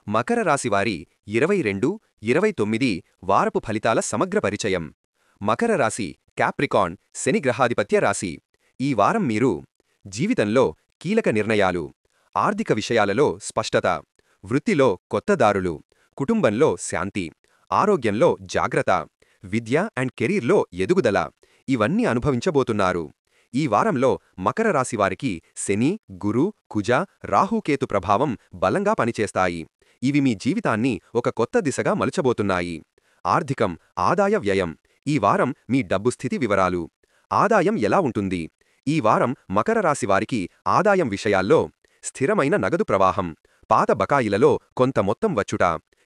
మకర రాశివారి 22-29 వారపు ఫలితాల సమగ్ర పరిచయం. మకర రాశి క్యాప్రికాన్ శని గ్రహాధిపత్య రాశి. ఈ వారం మీరు జీవితంలో కీలక నిర్ణయాలు, ఆర్థిక విషయాలలో స్పష్టత, వృత్తిలో కొత్త దారులు, కుటుంబంలో శాంతి, ఆరోగ్యంలో జాగ్రత్త, విద్య అండ్ కెరీర్లో ఎదుగుదల ఇవన్నీ అనుభవించబోతున్నారు. ఈ వారంలో మకర రాశివారికి శని, గురు, కుజ, రాహుకేతు ప్రభావం బలంగా పనిచేస్తాయి. ఇవి మీ జీవితాన్ని ఒక కొత్త దిశగా మలుచబోతున్నాయి. ఆర్థికం, ఆదాయ వ్యయం. ఈ వారం మీ డబ్బు స్థితి వివరాలు. ఆదాయం ఎలా ఉంటుంది? ఈ వారం మకర రాశివారికి ఆదాయం విషయాల్లో స్థిరమైన నగదు ప్రవాహం, పాత బకాయిలలో కొంత మొత్తం వచ్చుట,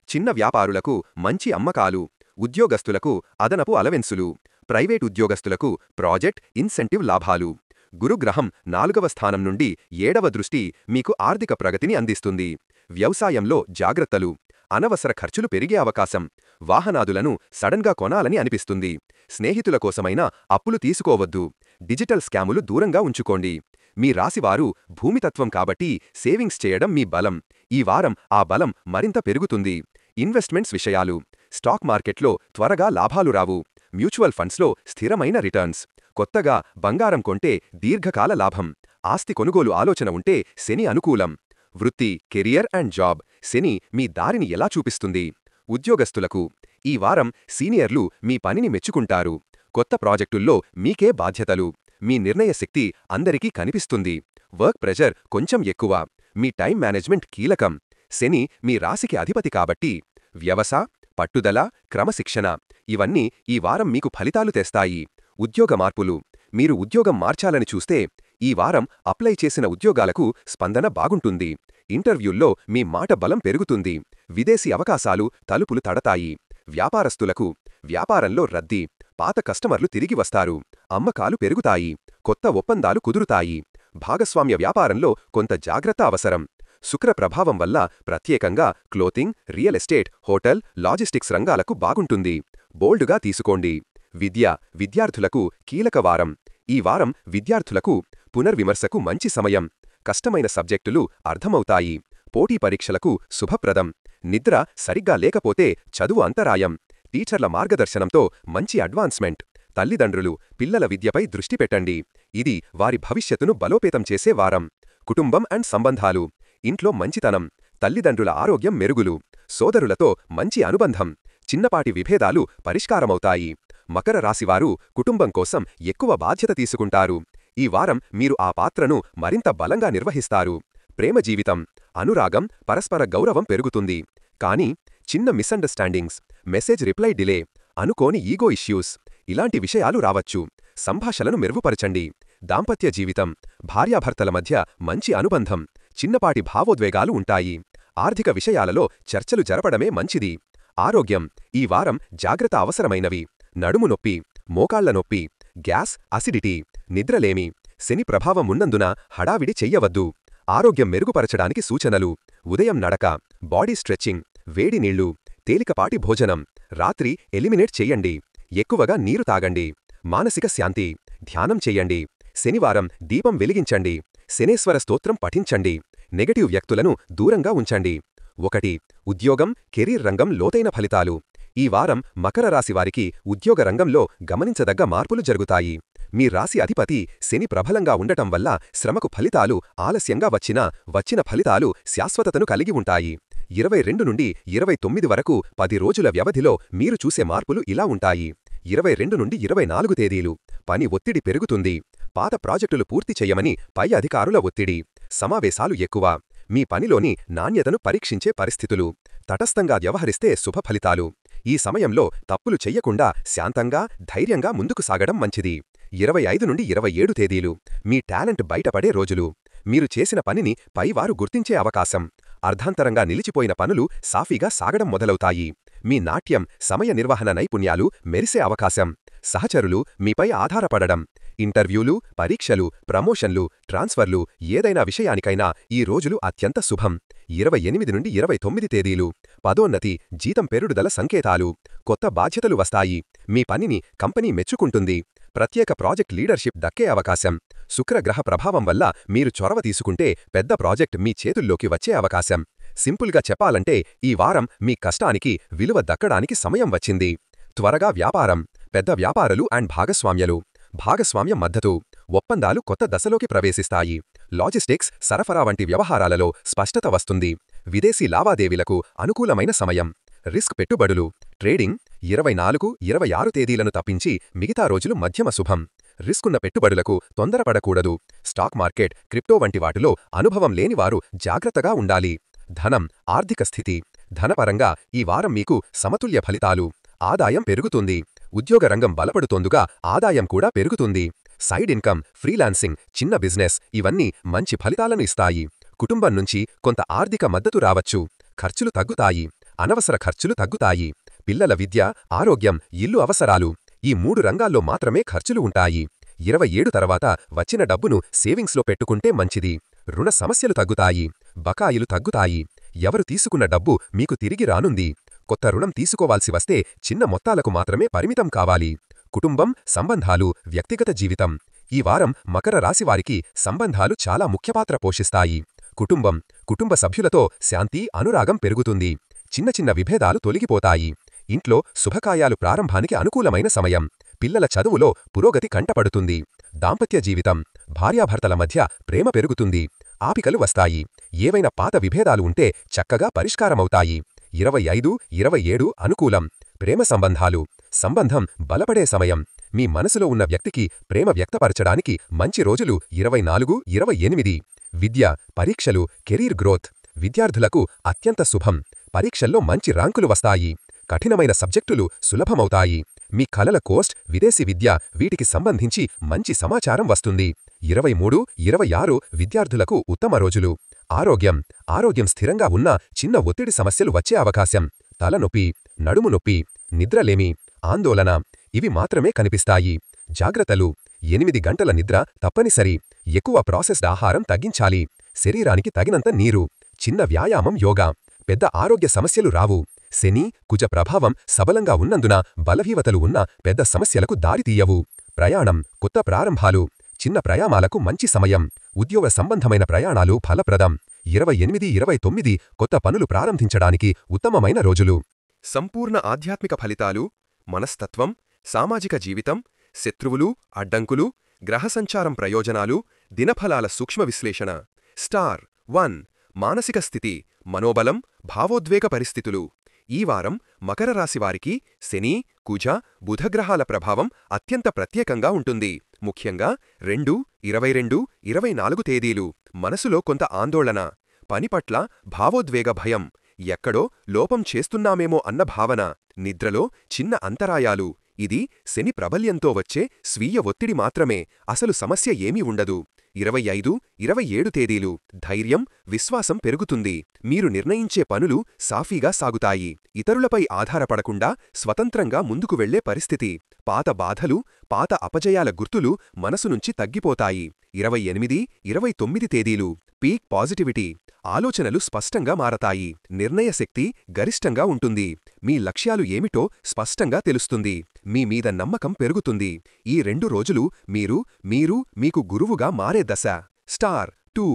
చిన్న వ్యాపారులకు మంచి అమ్మకాలు, ఉద్యోగస్తులకు అదనపు అలవెన్సులు, ప్రైవేట్ ఉద్యోగస్తులకు ప్రాజెక్ట్ ఇన్సెంటివ్ లాభాలు. గురుగ్రహం 4వ స్థానం నుండి 7వ దృష్టి మీకు ఆర్థిక ప్రగతిని అందిస్తుంది. వ్యవసాయంలో జాగ్రత్తలు, అనవసర ఖర్చులు పెరిగే అవకాశం, వాహనాదులను సడన్గా కొనాలని అనిపిస్తుంది. స్నేహితుల కోసమైనా అప్పులు తీసుకోవద్దు. డిజిటల్ స్కాములు దూరంగా ఉంచుకోండి. మీ రాశివారు భూమితత్వం కాబట్టి సేవింగ్స్ చేయడం మీ బలం. ఈ వారం ఆ బలం మరింత పెరుగుతుంది. ఇన్వెస్ట్మెంట్స్ విషయాలు. స్టాక్ మార్కెట్లో త్వరగా లాభాలు రావు. మ్యూచువల్ ఫండ్స్లో స్థిరమైన రిటర్న్స్. కొత్తగా బంగారం కొంటే దీర్ఘకాల లాభం. ఆస్తి కొనుగోలు ఆలోచన ఉంటే శని అనుకూలం. వృత్తి, కెరియర్ అండ్ జాబ్. శని మీ దారిని ఎలా చూపిస్తుంది? ఉద్యోగస్తులకు ఈ వారం సీనియర్లు మీ పనిని మెచ్చుకుంటారు. కొత్త ప్రాజెక్టుల్లో మీకే బాధ్యతలు. మీ నిర్ణయ శక్తి అందరికీ కనిపిస్తుంది. వర్క్ ప్రెషర్ కొంచెం ఎక్కువ. మీ టైం మేనేజ్మెంట్ కీలకం. శని మీ రాశికి అధిపతి కాబట్టి వ్యవస, పట్టుదల, క్రమశిక్షణ ఇవన్నీ ఈ వారం మీకు ఫలితాలు తెస్తాయి. ఉద్యోగ మార్పులు. మీరు ఉద్యోగం మార్చాలని చూస్తే ఈ వారం అప్లై చేసిన ఉద్యోగాలకు స్పందన బాగుంటుంది. ఇంటర్వ్యూల్లో మీ మాట బలం పెరుగుతుంది. విదేశీ అవకాశాలు తలుపులు తడతాయి. వ్యాపారస్తులకు వ్యాపారంలో రద్దీ. పాత కస్టమర్లు తిరిగి వస్తారు. అమ్మకాలు పెరుగుతాయి. కొత్త ఒప్పందాలు కుదురుతాయి. భాగస్వామ్య వ్యాపారంలో కొంత జాగ్రత్త అవసరం. శుక్ర ప్రభావం వల్ల ప్రత్యేకంగా clothing, real estate, hotel, logistics రంగాలకు బాగుంటుంది. బోల్డుగా తీసుకోండి. విద్య, విద్యార్థులకు కీలక వారం. ఈ వారం విద్యార్థులకు పునర్విమర్శకు మంచి సమయం. కష్టమైన సబ్జెక్టులు అర్థమవుతాయి. పోటీ పరీక్షలకు శుభప్రదం. నిద్ర సరిగ్గా లేకపోతే చదువు అంతరాయం. టీచర్ల మార్గదర్శనంతో మంచి అడ్వాన్స్మెంట్. తల్లిదండ్రులు పిల్లల విద్యపై దృష్టి పెట్టండి. ఇది వారి భవిష్యత్తును బలోపేతం చేసే వారం. కుటుంబం అండ్ సంబంధాలు. ఇంట్లో మంచితనం. తల్లిదండ్రుల ఆరోగ్యం మెరుగులు. సోదరులతో మంచి అనుబంధం. చిన్నపాటి విభేదాలు పరిష్కారమవుతాయి. మకర రాశివారు కుటుంబం కోసం ఎక్కువ బాధ్యత తీసుకుంటారు. ఈ వారం మీరు ఆ పాత్రను మరింత బలంగా నిర్వహిస్తారు. ప్రేమ జీవితం. అనురాగం, పరస్పర గౌరవం పెరుగుతుంది. కానీ చిన్న మిస్అండర్స్టాండింగ్స్, మెసేజ్ రిప్లై డిలే, అనుకోని ఈగో ఇష్యూస్ ఇలాంటి విషయాలు రావచ్చు. సంభాషణను మెరుగుపరచండి. దాంపత్య జీవితం. భార్యాభర్తల మధ్య మంచి అనుబంధం. చిన్నపాటి భావోద్వేగాలు ఉంటాయి. ఆర్థిక విషయాలలో చర్చలు జరపడమే మంచిది. ఆరోగ్యం. ఈ వారం జాగ్రత్త అవసరమైనవి. నడుము నొప్పి, మోకాళ్ల నొప్పి, గ్యాస్, అసిడిటీ, నిద్రలేమి. శని ప్రభావం ఉన్నందున హడావిడి చెయ్యవద్దు. ఆరోగ్యం మెరుగుపరచడానికి సూచనలు: ఉదయం నడక, బాడీ స్ట్రెచ్చింగ్, వేడి నీళ్లు, తేలికపాటి భోజనం. రాత్రి ఎలిమినేట్ చెయ్యండి. ఎక్కువగా నీరు తాగండి. మానసిక శాంతి. ధ్యానం చెయ్యండి. శనివారం దీపం వెలిగించండి. శనేశ్వర స్తోత్రం పఠించండి. నెగటివ్ వ్యక్తులను దూరంగా ఉంచండి. 1. ఉద్యోగం, కెరీర్ రంగం లోతైన ఫలితాలు. ఈ వారం మకర రాశివారికి ఉద్యోగ రంగంలో గమనించదగ్గ మార్పులు జరుగుతాయి. మీ రాశి అధిపతి శని ప్రబలంగా ఉండటం వల్ల శ్రమకు ఫలితాలు ఆలస్యంగా వచ్చిన ఫలితాలు శాశ్వతతను కలిగి ఉంటాయి. 22 నుండి 29 వరకు 10 రోజుల వ్యవధిలో మీరు చూసే మార్పులు ఇలా ఉంటాయి. 22 నుండి 24 తేదీలు. పని ఒత్తిడి పెరుగుతుంది. పాత ప్రాజెక్టులు పూర్తి చెయ్యమని పై అధికారుల ఒత్తిడి. సమావేశాలు ఎక్కువ. మీ పనిలోని నాణ్యతను పరీక్షించే పరిస్థితులు. తటస్థంగా వ్యవహరిస్తే శుభ ఫలితాలు. ఈ సమయంలో తప్పులు చెయ్యకుండా శాంతంగా, ధైర్యంగా ముందుకు సాగడం మంచిది. 25 నుండి 27 తేదీలు. మీ టాలెంట్ బయటపడే రోజులు. మీరు చేసిన పనిని పైవారు గుర్తించే అవకాశం. అర్ధాంతరంగా నిలిచిపోయిన పనులు సాఫీగా సాగడం మొదలవుతాయి. మీ నాట్యం, సమయ నిర్వహణ నైపుణ్యాలు మెరిసే అవకాశం. సహచరులు మీపై ఆధారపడడం. ఇంటర్వ్యూలు, పరీక్షలు, ప్రమోషన్లు, ట్రాన్స్ఫర్లు ఏదైనా విషయానికైనా ఈ రోజులు అత్యంత శుభం. 28 నుండి 29 తేదీలు. పదోన్నతి, జీతం పెరుగుదల సంకేతాలు. కొత్త బాధ్యతలు వస్తాయి. మీ పనిని కంపెనీ మెచ్చుకుంటుంది. ప్రత్యేక ప్రాజెక్ట్ లీడర్షిప్ దక్కే అవకాశం. శుక్రగ్రహ ప్రభావం వల్ల మీరు చొరవ తీసుకుంటే పెద్ద ప్రాజెక్ట్ మీ చేతుల్లోకి వచ్చే అవకాశం. సింపుల్గా చెప్పాలంటే ఈ వారం మీ కష్టానికి విలువ దక్కడానికి సమయం వచ్చింది. త్వరగా వ్యాపారం, పెద్ద వ్యాపారాలు అండ్ భాగస్వామ్య మద్దతు, ఒప్పందాలు కొత్త దశలోకి ప్రవేశిస్తాయి. లాజిస్టిక్స్, సరఫరా వంటి వ్యవహారాలలో స్పష్టత వస్తుంది. విదేశీ లావాదేవీలకు అనుకూలమైన సమయం. రిస్క్ పెట్టుబడులు, ట్రేడింగ్ 24-26 తేదీలను తప్పించి మిగతా రోజులు మధ్యమ శుభం. రిస్కున్న పెట్టుబడులకు తొందరపడకూడదు. స్టాక్ మార్కెట్, క్రిప్టో వంటి వాటిలో అనుభవం లేనివారు జాగ్రత్తగా ఉండాలి. ధనం, ఆర్థిక స్థితి. ధనపరంగా ఈ వారం మీకు సమతుల్య ఫలితాలు. ఆదాయం పెరుగుతుంది. ఉద్యోగ రంగం బలపడుతోందుగా ఆదాయం కూడా పెరుగుతుంది. సైడ్ ఇన్కమ్, ఫ్రీలాన్సింగ్, చిన్న బిజినెస్ ఇవన్నీ మంచి ఫలితాలను ఇస్తాయి. కుటుంబం నుంచి కొంత ఆర్థిక మద్దతు రావచ్చు. ఖర్చులు తగ్గుతాయి. అనవసర ఖర్చులు తగ్గుతాయి. పిల్లల విద్య, ఆరోగ్యం, ఇల్లు అవసరాలు ఈ 3 రంగాల్లో మాత్రమే ఖర్చులు ఉంటాయి. 27 తర్వాత వచ్చిన డబ్బును సేవింగ్స్లో పెట్టుకుంటే మంచిది. రుణ సమస్యలు తగ్గుతాయి. బకాయిలు తగ్గుతాయి. ఎవరు తీసుకున్న డబ్బు మీకు తిరిగి రానుంది. కొత్త రుణం తీసుకోవాల్సి వస్తే చిన్న మొత్తాలకు మాత్రమే పరిమితం కావాలి. కుటుంబం, సంబంధాలు, వ్యక్తిగత జీవితం. ఈ వారం మకర రాశివారికి సంబంధాలు చాలా ముఖ్యపాత్ర పోషిస్తాయి. కుటుంబ సభ్యులతో శాంతి, అనురాగం పెరుగుతుంది. చిన్న చిన్న విభేదాలు తొలగిపోతాయి. ఇంట్లో శుభకార్యాలు ప్రారంభానికి అనుకూలమైన సమయం. పిల్లల చదువులో పురోగతి కంటపడుతుంది. దాంపత్య జీవితం, భార్యాభర్తల మధ్య ప్రేమ పెరుగుతుంది. ఆపికలు వస్తాయి. ఏవైనా పాత విభేదాలు ఉంటే చక్కగా పరిష్కారమవుతాయి. 25-27 అనుకూలం. ప్రేమ సంబంధం బలపడే సమయం. మీ మనసులో ఉన్న వ్యక్తికి ప్రేమ వ్యక్తపరచడానికి మంచి రోజులు 24-28. విద్య, పరీక్షలు, కెరీర్ గ్రోత్. విద్యార్థులకు అత్యంత శుభం. పరీక్షల్లో మంచి ర్యాంకులు వస్తాయి. కఠినమైన సబ్జెక్టులు సులభమవుతాయి. మీ కలల కోర్స్, విదేశీ విద్య వీటికి సంబంధించి మంచి సమాచారం వస్తుంది. 23-26 విద్యార్థులకు ఉత్తమ రోజులు. ఆరోగ్యం స్థిరంగా ఉన్నా చిన్న ఒత్తిడి సమస్యలు వచ్చే అవకాశం. తలనొప్పి, నడుము నొప్పి, నిద్రలేమి, ఆందోళన ఇవి మాత్రమే కనిపిస్తాయి. జాగ్రత్తలు. 8 గంటల నిద్ర తప్పనిసరి. ఎక్కువ ప్రాసెస్డ్ ఆహారం తగ్గించాలి. శరీరానికి తగినంత నీరు. చిన్న వ్యాయామం, యోగా. పెద్ద ఆరోగ్య సమస్యలు రావు. శని, కుజ ప్రభావం సబలంగా ఉన్నందున బలహీనతలు ఉన్న పెద్ద సమస్యలకు దారితీయవు. ప్రయాణం, కొత్త ప్రారంభాలు. చిన్న ప్రయాణాలకు మంచి సమయం. ఉద్యోగ సంబంధమైన ప్రయాణాలు ఫలప్రదం. 28-29 కొత్త పనులు ప్రారంభించడానికి ఉత్తమమైన రోజులు. సంపూర్ణ ఆధ్యాత్మిక ఫలితాలు. మనస్తత్వం, సామాజిక జీవితం, శత్రువులు, అడ్డంకులు, గ్రహసంచారం ప్రయోజనాలు, దినఫలాల సూక్ష్మ విశ్లేషణ. స్టార్ 1 మానసిక స్థితి, మనోబలం, భావోద్వేగ పరిస్థితులు. ఈ వారం మకర రాశివారికి శని, కుజ, బుధగ్రహాల ప్రభావం అత్యంత ప్రత్యేకంగా ఉంటుంది. ముఖ్యంగా 2, 22, 24 తేదీలు. మనసులో కొంత ఆందోళన. పని పట్ల భావోద్వేగ భయం. ఎక్కడో లోపం చేస్తున్నామేమో అన్న భావన. నిద్రలో చిన్న అంతరాయాలు. ఇది శని ప్రబల్యంతో వచ్చే స్వీయ ఒత్తిడి మాత్రమే. అసలు సమస్య ఏమీ ఉండదు. 25, 27 తేదీలు. ధైర్యం, విశ్వాసం పెరుగుతుంది. మీరు నిర్ణయించే పనులు సాఫీగా సాగుతాయి. ఇతరులపై ఆధారపడకుండా స్వతంత్రంగా ముందుకు వెళ్లే పరిస్థితి. పాత బాధలు, పాత అపజయాల గుర్తులు మనసునుంచి తగ్గిపోతాయి. 28, 29 తేదీలు. Peak positivity. ఆలోచనలు స్పష్టంగా మారతాయి. నిర్ణయశక్తి గరిష్టంగా ఉంటుంది. మీ లక్ష్యాలు ఏమిటో స్పష్టంగా తెలుస్తుంది. మీ మీద నమ్మకం పెరుగుతుంది. ఈ 2 రోజులు మీకు గురువుగా మారే దశ. స్టార్ 2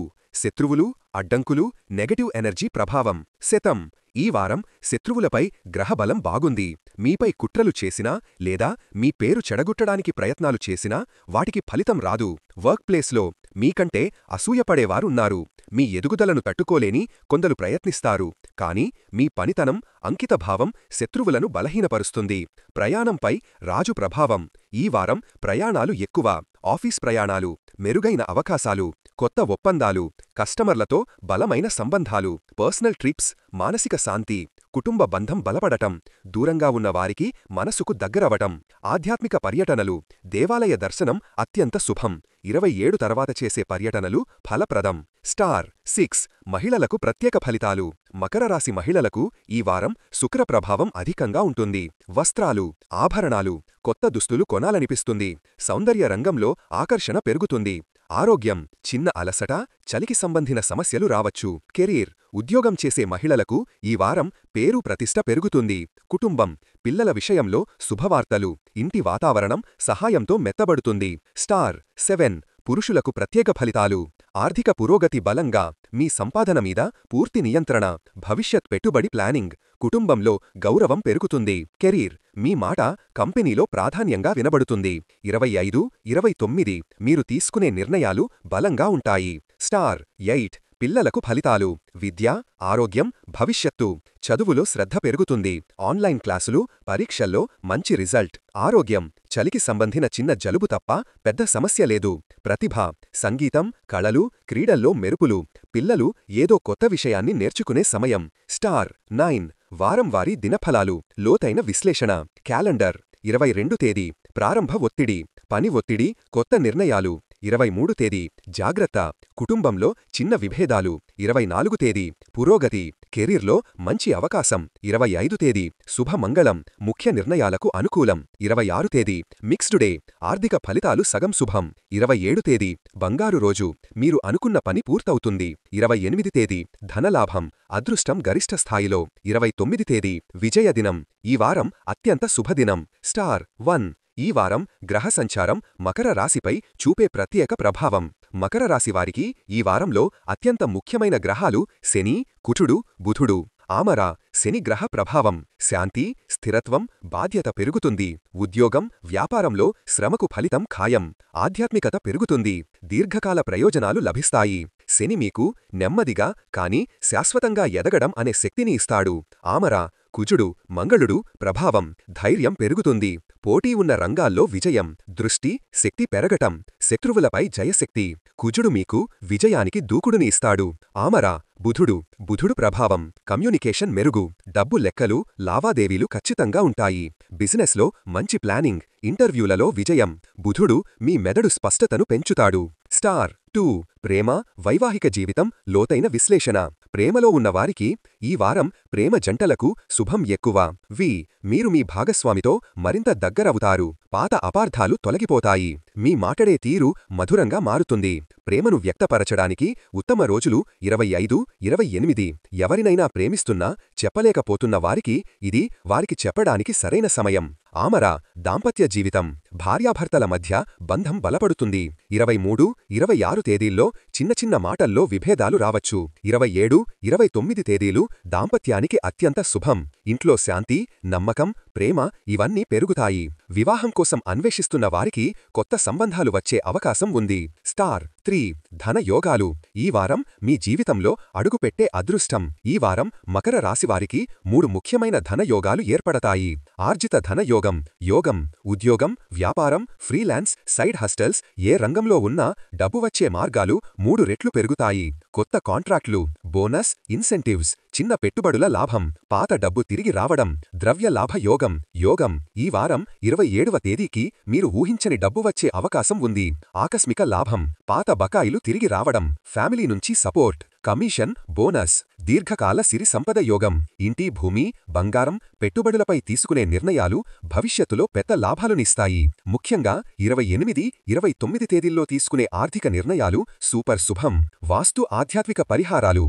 శత్రువులు, అడ్డంకులు, నెగటివ్ ఎనర్జీ ప్రభావం. శతం. ఈ వారం శత్రువులపై గ్రహబలం బాగుంది. మీపై కుట్రలు చేసినా లేదా మీ పేరు చెడగొట్టడానికి ప్రయత్నాలు చేసినా వాటికి ఫలితం రాదు. వర్క్ ప్లేస్లో మీకంటే అసూయపడేవారున్నారు. మీ ఎదుగుదలను తట్టుకోలేని కొందరు ప్రయత్నిస్తారు. కానీ మీ పనితనం, అంకితభావం శత్రువులను బలహీనపరుస్తుంది. ప్రయాణంపై రాజు ప్రభావం. ఈ వారం ప్రయాణాలు ఎక్కువ. ఆఫీస్ ప్రయాణాలు, మెరుగైన అవకాశాలు, కొత్త ఒప్పందాలు, కస్టమర్లతో బలమైన సంబంధాలు, పర్సనల్ ట్రిప్స్, మానసిక శాంతి, కుటుంబ బంధం బలపడటం, దూరంగా ఉన్న వారికి మనసుకు దగ్గరవటం, ఆధ్యాత్మిక పర్యటనలు, దేవాలయ దర్శనం అత్యంత శుభం. 27 తర్వాత చేసే పర్యటనలు ఫలప్రదం. స్టార్ 6 మహిళలకు ప్రత్యేక ఫలితాలు. మకర రాశి మహిళలకు ఈ వారం శుక్ర ప్రభావం అధికంగా ఉంటుంది. వస్త్రాలు, ఆభరణాలు, కొత్త దుస్తులు కొనాలనిపిస్తుంది. సౌందర్య రంగంలో ఆకర్షణ పెరుగుతుంది. ఆరోగ్యం, చిన్న అలసట, చలికి సంబంధిన సమస్యలు రావచ్చు. కెరీర్, ఉద్యోగం చేసే మహిళలకు ఈ వారం పేరు ప్రతిష్ట పెరుగుతుంది. కుటుంబం, పిల్లల విషయంలో శుభవార్తలు, ఇంటి వాతావరణం సహాయంతో మెత్తబడుతుంది. స్టార్ 7 పురుషులకు ప్రత్యేక ఫలితాలు. ఆర్థిక పురోగతి బలంగా, మీ సంపాదన మీద పూర్తి నియంత్రణ, భవిష్యత్ పెట్టుబడి ప్లానింగ్, కుటుంబంలో గౌరవం పెరుగుతుంది. కెరీర్, మీ మాట కంపెనీలో ప్రాధాన్యంగా వినబడుతుంది. 25, 29 మీరు తీసుకునే నిర్ణయాలు బలంగా ఉంటాయి. స్టార్ 8 పిల్లలకు ఫలితాలు. విద్య, ఆరోగ్యం, భవిష్యత్తు. చదువులో శ్రద్ధ పెరుగుతుంది. ఆన్లైన్ క్లాసులు, పరీక్షల్లో మంచి రిజల్ట్. ఆరోగ్యం, చలికి సంబంధిన చిన్న జలుబు తప్ప పెద్ద సమస్య లేదు. ప్రతిభ, సంగీతం, కళలు, క్రీడల్లో మెరుపులు. పిల్లలు ఏదో కొత్త విషయాన్ని నేర్చుకునే సమయం. స్టార్ 9 వారం వారీ దినఫలాలు. లోతైన విశ్లేషణ. క్యాలెండర్ 22 తేదీ ప్రారంభ ఒత్తిడి, పని ఒత్తిడి, కొత్త నిర్ణయాలు. 23 తేదీ జాగ్రత్త, కుటుంబంలో చిన్న విభేదాలు. 24 తేదీ పురోగతి, కెరీర్లో మంచి అవకాశం. 25 తేదీ శుభమంగళం, ముఖ్య నిర్ణయాలకు అనుకూలం. 26 తేదీ మిక్స్డ్ డే, ఆర్థిక ఫలితాలు సగం శుభం. 27 తేదీ బంగారు రోజు, మీరు అనుకున్న పని పూర్తవుతుంది. 28 తేదీ ధనలాభం, అదృష్టం గరిష్ఠ స్థాయిలో. 29 తేదీ విజయదినం, ఈ వారం అత్యంత శుభదినం. స్టార్ 1 ఈ వారం గ్రహ సంచారం మకర రాశిపై చూపే ప్రత్యేక ప్రభావం. మకర రాశివారికి ఈ వారంలో అత్యంత ముఖ్యమైన గ్రహాలు శని, కుజుడు, బుధుడు. ఆమర శని గ్రహ ప్రభావం. శాంతి, స్థిరత్వం, బాధ్యత పెరుగుతుంది. ఉద్యోగం, వ్యాపారంలో శ్రమకు ఫలితం ఖాయం. ఆధ్యాత్మికత పెరుగుతుంది. దీర్ఘకాల ప్రయోజనాలు లభిస్తాయి. శని మీకు నెమ్మదిగా కాని శాశ్వతంగా ఎదగడం అనే శక్తిని ఇస్తాడు. ఆమర కుజుడు, మంగళుడు ప్రభావం. ధైర్యం పెరుగుతుంది. పోటీ ఉన్న రంగాల్లో విజయం. దృష్టి, శక్తి పెరగటం. శత్రువులపై జయశక్తి. కుజుడు మీకు విజయానికి దూకుడుని ఇస్తాడు. ఆమర బుధుడు ప్రభావం. కమ్యూనికేషన్ మెరుగు. డబ్బు లెక్కలు, లావాదేవీలు ఖచ్చితంగా ఉంటాయి. బిజినెస్లో మంచి ప్లానింగ్. ఇంటర్వ్యూలలో విజయం. బుధుడు మీ మెదడు స్పష్టతను పెంచుతాడు. స్టార్ 2 ప్రేమ, వైవాహిక జీవితం, లోతైన విశ్లేషణ. ప్రేమలో ఉన్నవారికి ఈ వారం ప్రేమ జంటలకు శుభం ఎక్కువ. మీరు మీ భాగస్వామితో మరింత దగ్గరవుతారు. పాత అపార్థాలు తొలగిపోతాయి. మీ మాటడే తీరు మధురంగా మారుతుంది. ప్రేమను వ్యక్తపరచడానికి ఉత్తమ రోజులు 25, 28. ఎవరినైనా ప్రేమిస్తున్నా చెప్పలేకపోతున్న వారికి ఇది వారికి చెప్పడానికి సరైన సమయం. ఆమర దాంపత్య జీవితం, భార్యాభర్తల మధ్య బంధం బలపడుతుంది. 23, 26 తేదీల్లో చిన్న చిన్న మాటల్లో విభేదాలు రావచ్చు. 27, 29 తేదీలు దాంపత్యానికి అత్యంత శుభం. ఇంట్లో శాంతి, నమ్మకం, ప్రేమ ఇవన్నీ పెరుగుతాయి. వివాహం కోసం అన్వేషిస్తున్న వారికి కొత్త సంబంధాలు వచ్చే అవకాశం ఉంది. స్టార్ 3 ధన యోగాలు. ఈ వారం మీ జీవితంలో అడుగుపెట్టే అదృష్టం. ఈ వారం మకర రాశివారికి 3 ముఖ్యమైన ధన యోగాలు ఏర్పడతాయి. ఆర్జిత ధన యోగం, ఉద్యోగం, వ్యాపారం, ఫ్రీలాన్స్, సైడ్ హస్టల్స్ ఏ రంగంలో ఉన్నా డబ్బు వచ్చే మార్గాలు 3 రెట్లు పెరుగుతాయి. కొత్త కాంట్రాక్ట్లు, బోనస్, ఇన్సెంటివ్స్, చిన్న పెట్టుబడుల లాభం, పాత డబ్బు తిరిగి రావడం. ద్రవ్య లాభ యోగం. ఈ వారం 27వ తేదీకి మీరు ఊహించని డబ్బు వచ్చే అవకాశం ఉంది. ఆకస్మిక లాభం, పాత బకాయిలు తిరిగి రావడం, ఫ్యామిలీ నుంచి సపోర్ట్, కమిషన్, బోనస్. దీర్ఘకాల సిరి సంపద యోగం. ఇంటి, భూమి, బంగారం, పెట్టుబడులపై తీసుకునే నిర్ణయాలు భవిష్యత్తులో పెద్ద లాభాలునిస్తాయి. ముఖ్యంగా 28, 29 తేదీల్లో తీసుకునే ఆర్థిక నిర్ణయాలు సూపర్ శుభం. ఆధ్యాత్మిక పరిహారాలు.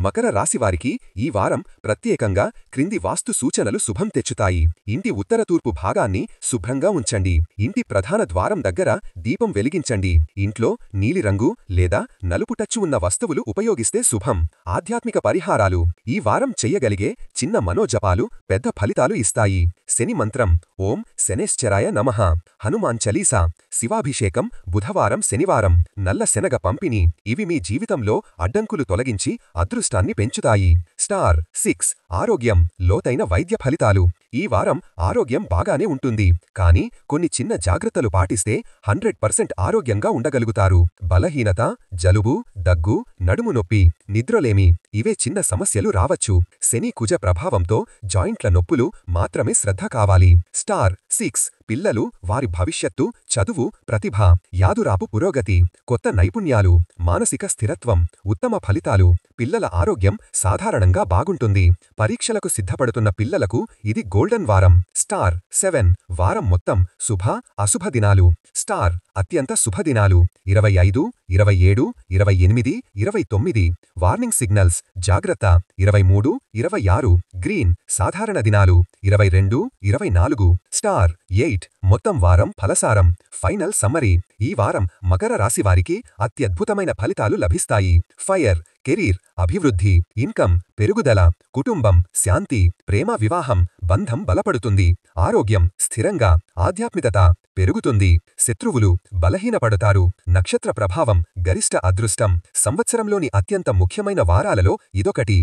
మకర రాశివారికి ఈ వారం ప్రత్యేకంగా క్రింది వాస్తు సూచనలు శుభం తెచ్చుతాయి. ఇంటి ఉత్తర తూర్పు భాగాన్ని శుభ్రంగా ఉంచండి. ఇంటి ప్రధాన ద్వారం దగ్గర దీపం వెలిగించండి. ఇంట్లో నీలిరంగు లేదా నలుపు టచ్చు ఉన్న వస్తువులు ఉపయోగిస్తే శుభం. ఆధ్యాత్మిక పరిహారాలు. ఈ వారం చెయ్యగలిగే చిన్న మనోజపాలు పెద్ద ఫలితాలు ఇస్తాయి. శని మంత్రం ఓం శనేశ్చరాయ నమః. హనుమాన్ చలీసా. శివాభిషేకం. బుధవారం, శనివారం నల్ల శనగ పంపిణీ. ఇవి మీ జీవితంలో అడ్డంకులు తొలగించి అదృష్టాన్ని పెంచుతాయి. స్టార్ 6 ఆరోగ్యం. లోతైన వైద్య ఫలితాలు. ఈ వారం ఆరోగ్యం బాగానే ఉంటుంది. కానీ కొన్ని చిన్న జాగ్రత్తలు పాటిస్తే 100% ఆరోగ్యంగా ఉండగలుగుతారు. బలహీనత, జలుబు, దగ్గు, నడుము నొప్పి, నిద్రలేమి ఇవే చిన్న సమస్యలు రావచ్చు. శని కుజ ప్రభావంతో జాయింట్ల నొప్పులు మాత్రమే శ్రద్ధ కావాలి. స్టార్ 6 పిల్లలు, వారి భవిష్యత్తు, చదువు, ప్రతిభ, యాదురాపు పురోగతి, కొత్త నైపుణ్యాలు, మానసిక స్థిరత్వం, ఉత్తమ ఫలితాలు. పిల్లల ఆరోగ్యం సాధారణంగా బాగుంటుంది. పరీక్షలకు సిద్ధపడుతున్న పిల్లలకు ఇది గోల్డెన్ వారం. స్టార్ 7 వారం మొత్తం శుభ, అశుభ దినాలు. స్టార్ అత్యంత శుభదినాలు 25, 27, 28, 29. వార్నింగ్ సిగ్నల్స్ జాగ్రత్త 23, 26. గ్రీన్ సాధారణ దినాలు 22, 24. స్టార్ 8. మొత్తం వారం ఫలసారం ఫైనల్ సమ్మరీ. ఈ వారం మకర రాశి వారికి అత్యద్భుతమైన ఫలితాలు లభిస్తాయి. ఫైర్ కెరీర్ అభివృద్ధి, ఇన్కమ్ పెరుగుదల, కుటుంబం శాంతి, ప్రేమ వివాహం బంధం బలపడుతుంది. ఆరోగ్యం స్థిరంగా, ఆధ్యాత్మికత పెరుగుతుంది. శత్రువులు బలహీనపడతారు. నక్షత్ర ప్రభావం గరిష్ట అదృష్టం. సంవత్సరంలోని అత్యంత ముఖ్యమైన వారాలలో ఇదొకటి.